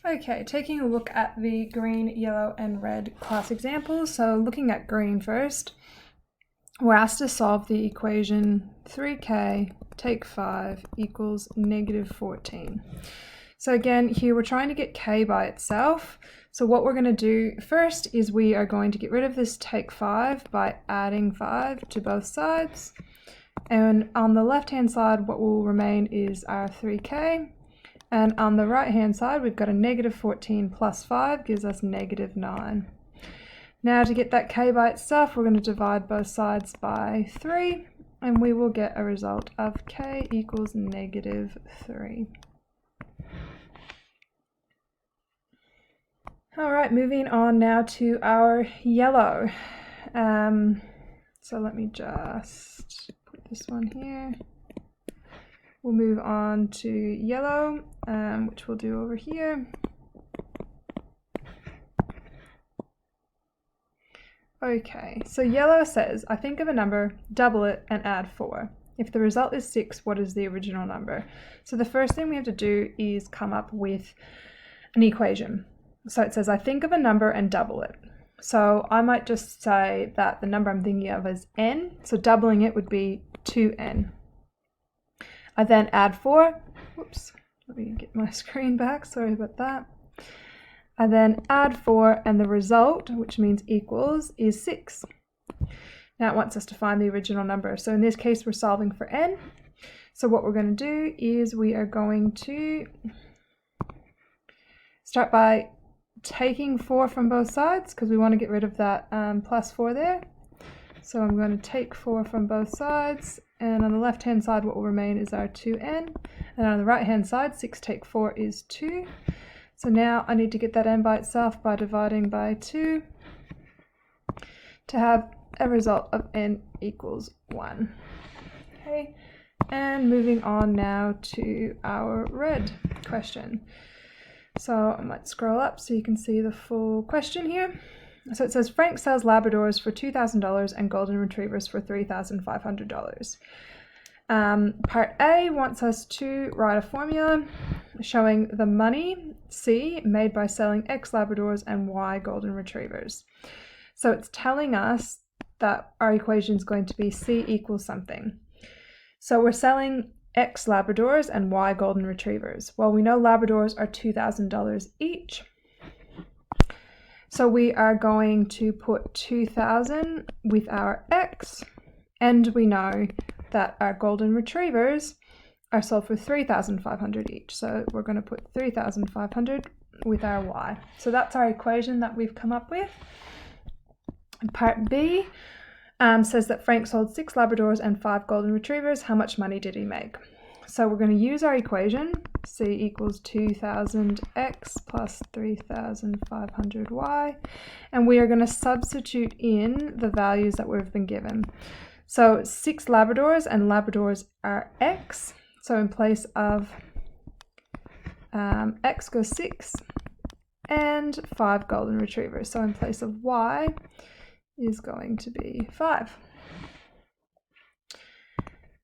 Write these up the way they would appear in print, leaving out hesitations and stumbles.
Okay, taking a look at the green, yellow, and red class examples. So looking at green first, we're asked to solve the equation 3k take 5 equals -14. So again, here we're trying to get k by itself. So what we're going to do first is we are going to get rid of this take 5 by adding 5 to both sides. And on the left-hand side, what will remain is our 3k. And on the right-hand side, we've got a -14 plus 5 gives us -9. Now to get that k by itself, we're going to divide both sides by 3, and we will get a result of k equals -3. All right, moving on now to our yellow. So let me just put this one here. We'll move on to yellow, which we'll do over here. Okay, so yellow says, I think of a number, double it, and add 4. If the result is 6, what is the original number? So the first thing we have to do is come up with an equation. So it says, I think of a number and double it. So I might just say that the number I'm thinking of is n, so doubling it would be 2n. I then add 4. Whoops, let me get my screen back, sorry about that. I then add 4, and the result, which means equals, is 6. Now it wants us to find the original number. So in this case, we're solving for n. So what we're going to do is we are going to start by taking 4 from both sides, because we want to get rid of that plus 4 there. So I'm going to take 4 from both sides, and on the left-hand side, what will remain is our 2n. And on the right-hand side, 6 take 4 is 2. So now I need to get that n by itself by dividing by 2 to have a result of n equals 1. Okay, and moving on now to our red question. So I might scroll up so you can see the full question here. So it says, Frank sells Labradors for $2,000 and Golden Retrievers for $3,500. Part A wants us to write a formula showing the money, C, made by selling X Labradors and Y Golden Retrievers. So it's telling us that our equation is going to be C equals something. So we're selling X Labradors and Y Golden Retrievers. Well, we know Labradors are $2,000 each. So we are going to put 2,000 with our X, and we know that our Golden Retrievers are sold for $3,500 each. So we're going to put 3,500 with our Y. So that's our equation that we've come up with. Part B says that Frank sold 6 Labradors and 5 Golden Retrievers. How much money did he make? So we're going to use our equation, C equals 2,000x plus 3,500y, and we are going to substitute in the values that we've been given. So 6 Labradors, and Labradors are X, so in place of X goes 6, and 5 Golden Retrievers, so in place of Y is going to be 5.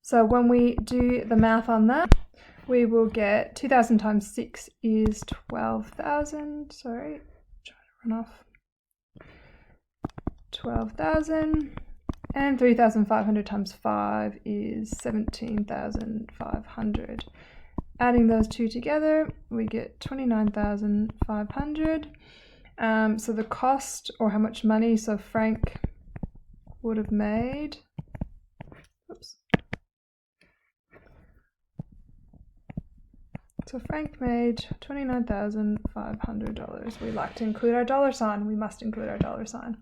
So when we do the math on that, we will get 2,000 times 6 is 12,000. Sorry, trying to run off. 12,000. And 3,500 times 5 is 17,500. Adding those two together, we get 29,500. So the cost, or how much money, so Frank would have made, oops. So Frank made $29,500. We like to include our dollar sign. We must include our dollar sign.